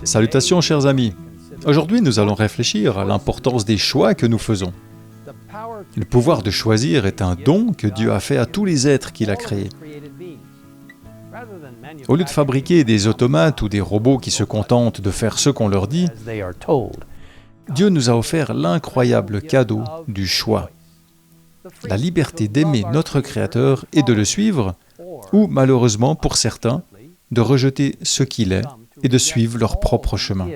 Salutations chers amis. Aujourd'hui nous allons réfléchir à l'importance des choix que nous faisons. Le pouvoir de choisir est un don que Dieu a fait à tous les êtres qu'il a créés. Au lieu de fabriquer des automates ou des robots qui se contentent de faire ce qu'on leur dit, Dieu nous a offert l'incroyable cadeau du choix. La liberté d'aimer notre Créateur et de le suivre, ou malheureusement pour certains, de rejeter ce qu'il est et de suivre leur propre chemin.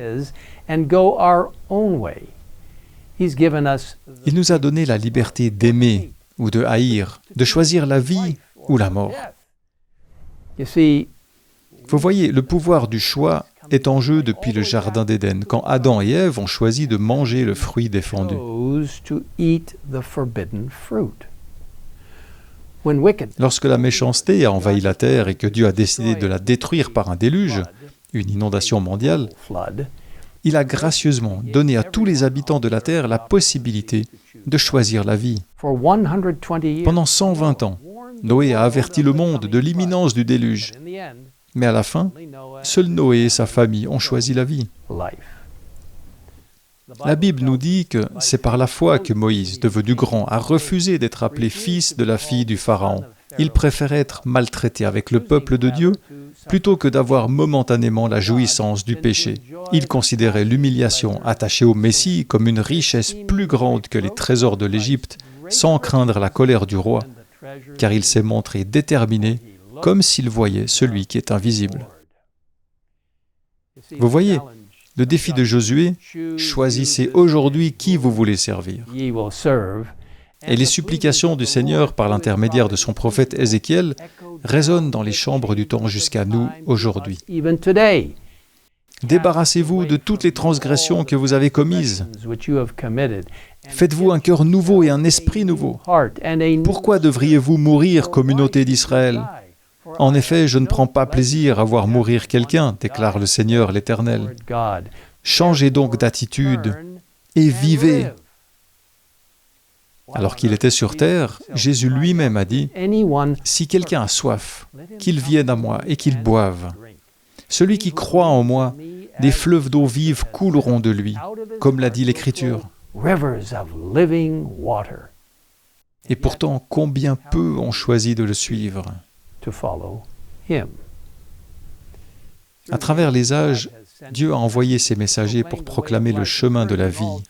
Il nous a donné la liberté d'aimer ou de haïr, de choisir la vie ou la mort. Vous voyez, le pouvoir du choix est en jeu depuis le Jardin d'Éden, quand Adam et Ève ont choisi de manger le fruit défendu. Lorsque la méchanceté a envahi la terre et que Dieu a décidé de la détruire par un déluge, une inondation mondiale, il a gracieusement donné à tous les habitants de la terre la possibilité de choisir la vie. Pendant 120 ans, Noé a averti le monde de l'imminence du déluge. Mais à la fin, seul Noé et sa famille ont choisi la vie. La Bible nous dit que c'est par la foi que Moïse, devenu grand, a refusé d'être appelé fils de la fille du Pharaon. Il préférait être maltraité avec le peuple de Dieu plutôt que d'avoir momentanément la jouissance du péché. Il considérait l'humiliation attachée au Messie comme une richesse plus grande que les trésors de l'Égypte, sans craindre la colère du roi, car il s'est montré déterminé, comme s'il voyait celui qui est invisible. Vous voyez, le défi de Josué, choisissez aujourd'hui qui vous voulez servir. Et les supplications du Seigneur par l'intermédiaire de son prophète Ézéchiel résonnent dans les chambres du temps jusqu'à nous aujourd'hui. Débarrassez-vous de toutes les transgressions que vous avez commises. Faites-vous un cœur nouveau et un esprit nouveau. Pourquoi devriez-vous mourir, communauté d'Israël ? En effet, je ne prends pas plaisir à voir mourir quelqu'un, déclare le Seigneur l'Éternel. Changez donc d'attitude et vivez. Alors qu'il était sur terre, Jésus lui-même a dit, « Si quelqu'un a soif, qu'il vienne à moi et qu'il boive. Celui qui croit en moi, des fleuves d'eau vive couleront de lui, comme l'a dit l'Écriture. » Et pourtant, combien peu ont choisi de le suivre. À travers les âges, Dieu a envoyé ses messagers pour proclamer le chemin de la vie,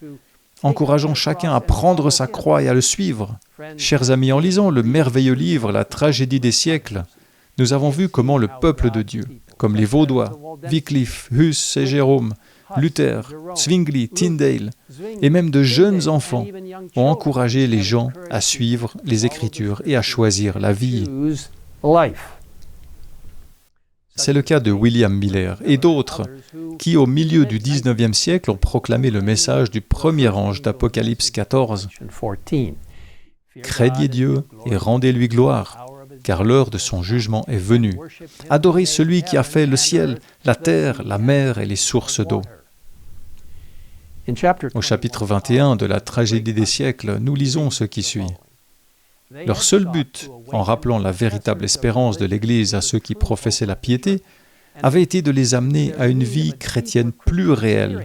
encourageant chacun à prendre sa croix et à le suivre. Chers amis, en lisant le merveilleux livre « La tragédie des siècles », nous avons vu comment le peuple de Dieu, comme les Vaudois, Wycliffe, Huss et Jérôme, Luther, Zwingli, Tyndale, et même de jeunes enfants, ont encouragé les gens à suivre les Écritures et à choisir la vie. C'est le cas de William Miller et d'autres qui, au milieu du XIXe siècle, ont proclamé le message du premier ange d'Apocalypse 14. Craignez Dieu et rendez-lui gloire, car l'heure de son jugement est venue. Adorez celui qui a fait le ciel, la terre, la mer et les sources d'eau. Au chapitre 21 de la tragédie des siècles, nous lisons ce qui suit. Leur seul but, en rappelant la véritable espérance de l'Église à ceux qui professaient la piété, avait été de les amener à une vie chrétienne plus réelle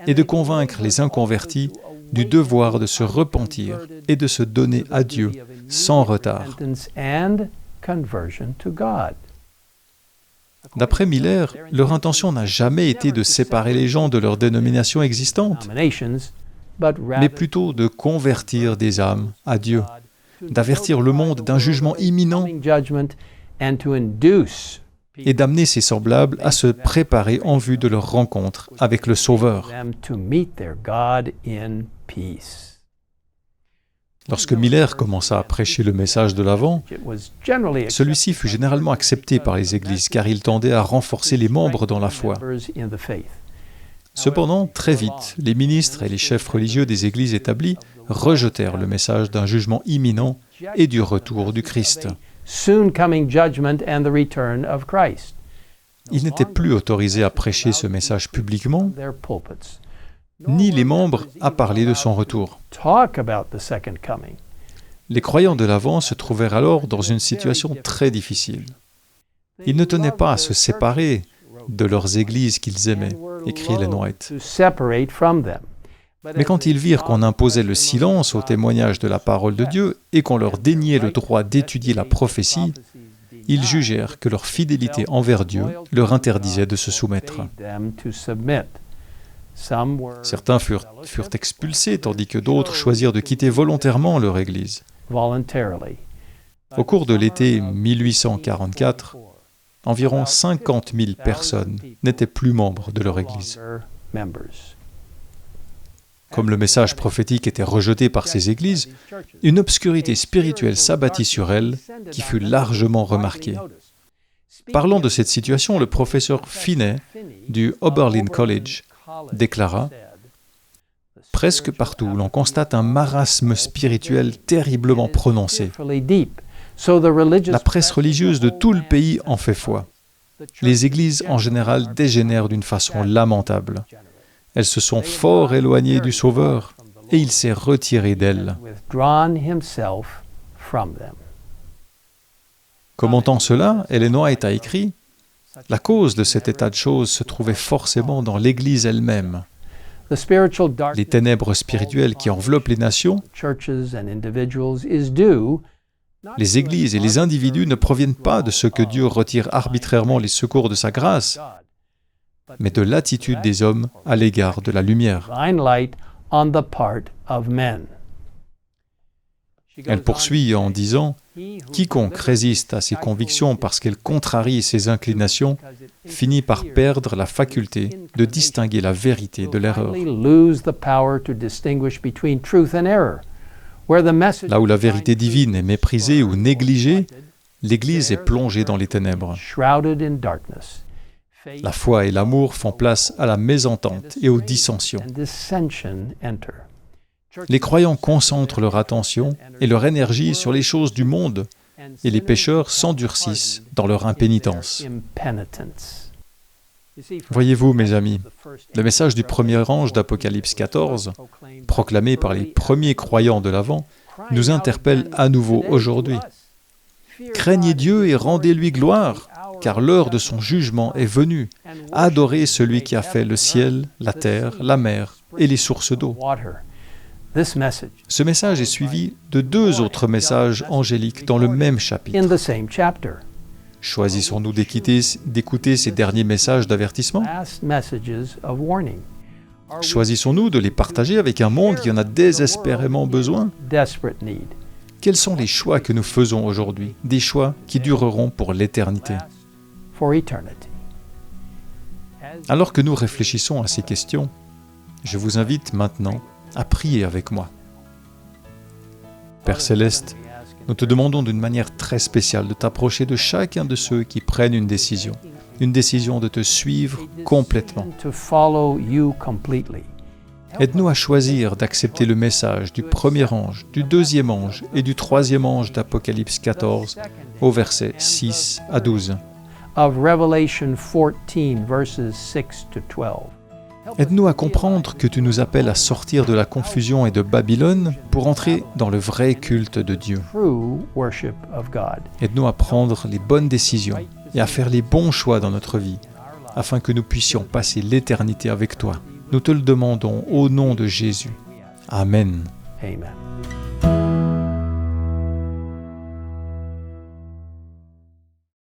et de convaincre les inconvertis du devoir de se repentir et de se donner à Dieu sans retard. D'après Miller, leur intention n'a jamais été de séparer les gens de leur dénomination existante, mais plutôt de convertir des âmes à Dieu, d'avertir le monde d'un jugement imminent et d'amener ses semblables à se préparer en vue de leur rencontre avec le Sauveur. Lorsque Miller commença à prêcher le message de l'Avent, celui-ci fut généralement accepté par les églises car il tendait à renforcer les membres dans la foi. Cependant, très vite, les ministres et les chefs religieux des églises établies rejetèrent le message d'un jugement imminent et du retour du Christ. Ils n'étaient plus autorisés à prêcher ce message publiquement, ni les membres à parler de son retour. Les croyants de l'Avent se trouvèrent alors dans une situation très difficile. Ils ne tenaient pas à se séparer, de leurs églises qu'ils aimaient, écrit Ellen White. Mais quand ils virent qu'on imposait le silence au témoignage de la parole de Dieu et qu'on leur déniait le droit d'étudier la prophétie, ils jugèrent que leur fidélité envers Dieu leur interdisait de se soumettre. Certains furent expulsés, tandis que d'autres choisirent de quitter volontairement leur Église. Au cours de l'été 1844, environ 50 000 personnes n'étaient plus membres de leur Église. Comme le message prophétique était rejeté par ces églises, une obscurité spirituelle s'abattit sur elles qui fut largement remarquée. Parlant de cette situation, le professeur Finney du Oberlin College déclara « Presque partout, l'on constate un marasme spirituel terriblement prononcé. La presse religieuse de tout le pays en fait foi. Les églises en général dégénèrent d'une façon lamentable. Elles se sont fort éloignées du Sauveur et il s'est retiré d'elles. » Commentant cela, Ellen White a écrit « La cause de cet état de choses se trouvait forcément dans l'Église elle-même. Les ténèbres spirituelles qui enveloppent les nations, les églises et les individus ne proviennent pas de ce que Dieu retire arbitrairement les secours de sa grâce, mais de l'attitude des hommes à l'égard de la lumière. » Elle poursuit en disant « Quiconque résiste à ses convictions parce qu'elles contrarient ses inclinations finit par perdre la faculté de distinguer la vérité de l'erreur. » Là où la vérité divine est méprisée ou négligée, l'Église est plongée dans les ténèbres. La foi et l'amour font place à la mésentente et aux dissensions. Les croyants concentrent leur attention et leur énergie sur les choses du monde, et les pécheurs s'endurcissent dans leur impénitence. Voyez-vous, mes amis, le message du premier ange d'Apocalypse 14, proclamé par les premiers croyants de l'Avent, nous interpelle à nouveau aujourd'hui. Craignez Dieu et rendez-lui gloire, car l'heure de son jugement est venue. Adorez celui qui a fait le ciel, la terre, la mer et les sources d'eau. Ce message est suivi de deux autres messages angéliques dans le même chapitre. Choisissons-nous d'écouter ces derniers messages d'avertissement? Choisissons-nous de les partager avec un monde qui en a désespérément besoin? Quels sont les choix que nous faisons aujourd'hui? Des choix qui dureront pour l'éternité. Alors que nous réfléchissons à ces questions, je vous invite maintenant à prier avec moi. Père Céleste, nous te demandons d'une manière très spéciale de t'approcher de chacun de ceux qui prennent une décision de te suivre complètement. Aide-nous à choisir d'accepter le message du premier ange, du deuxième ange et du troisième ange d'Apocalypse 14 au verset 6 à 12. Aide-nous à comprendre que tu nous appelles à sortir de la confusion et de Babylone pour entrer dans le vrai culte de Dieu. Aide-nous à prendre les bonnes décisions et à faire les bons choix dans notre vie, afin que nous puissions passer l'éternité avec toi. Nous te le demandons au nom de Jésus. Amen. Amen.